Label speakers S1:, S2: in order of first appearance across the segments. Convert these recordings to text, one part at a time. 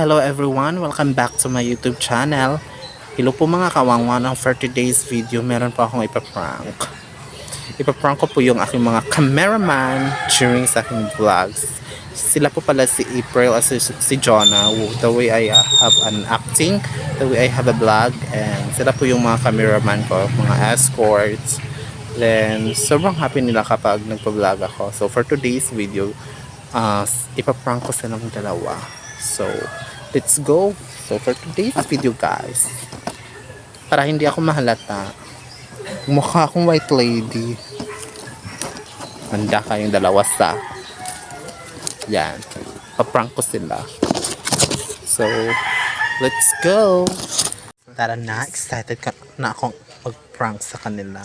S1: hello everyone! Welcome back to my YouTube channel. Hello po mga kawangwan, ng 30 days video, meron po akong ipaprank. Ipaprank ko po yung aking mga cameraman during sa aking vlogs. Sila po pala si April at si Jonah. The way I have an acting, the way I have a vlog, and sila po yung mga cameraman ko, mga escorts. Then, sobrang happy nila kapag nagpa-vlog ako. So, for today's video, ipaprank ko silang dalawa. So, let's go. So, for today's video guys, para hindi ako mahalata, mukha akong white lady. Handa kayong dalawa sa yan. Paprank ko sila. So, let's go. Tara na, excited ka na akong mag-prank sa kanila.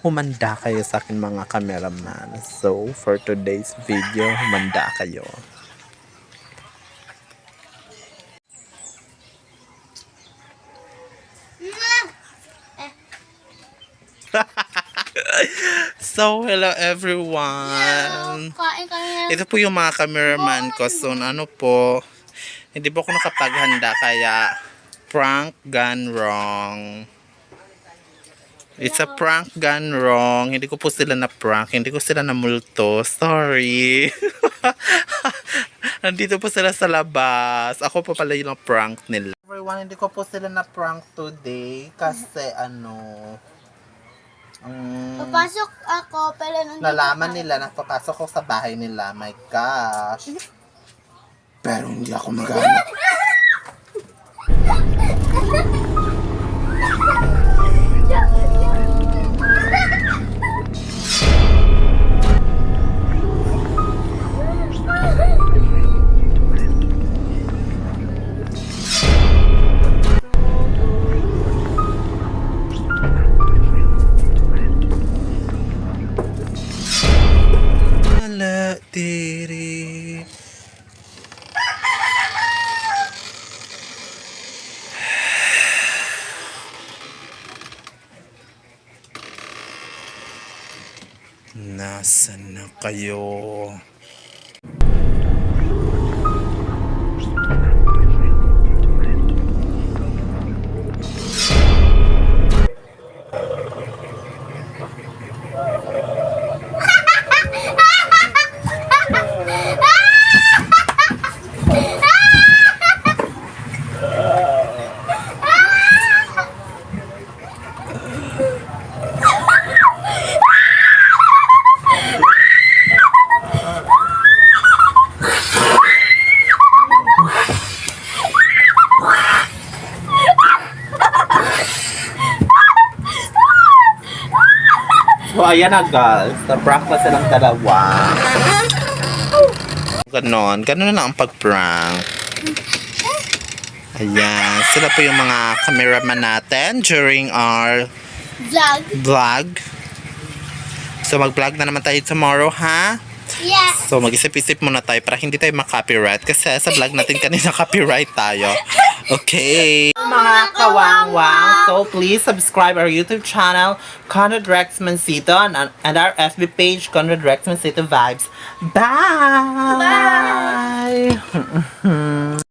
S1: Humanda kayo sa akin mga cameraman. So, for today's video, humanda kayo. So, hello everyone. Ito po yung mga cameraman ko. So, ano po, hindi po ako nakapaghanda kaya prank gone wrong. It's a prank gone wrong. Hindi ko po sila na-prank. Hindi ko sila na-multo. Sorry. Nandito po sila sa labas. Ako po pala yung prank nila. Everyone, hindi ko po sila na-prank today kasi
S2: Papasok ako, pero nandito
S1: nalaman nila na papasok ko sa bahay nila. My gosh. Pero hindi ako magana. Diri. Nasaan na kayo? So, ayan na guys. Na-prank na silang dalawa. Ganon. Ganon na ang pag-prank. Ayan. Sila po yung mga cameraman natin during our vlog. So, mag-vlog na naman tayo tomorrow, ha?
S2: Yeah.
S1: So, mag-isip-isip muna tayo para hindi tayo ma-copyright. Kasi sa vlog natin kanina copyright tayo. Okay. Mga kawangwang, so please subscribe our YouTube channel, Conrad Rex Mancito, and our FB page, Conrad Rex Mancito Vibes. Bye! Bye!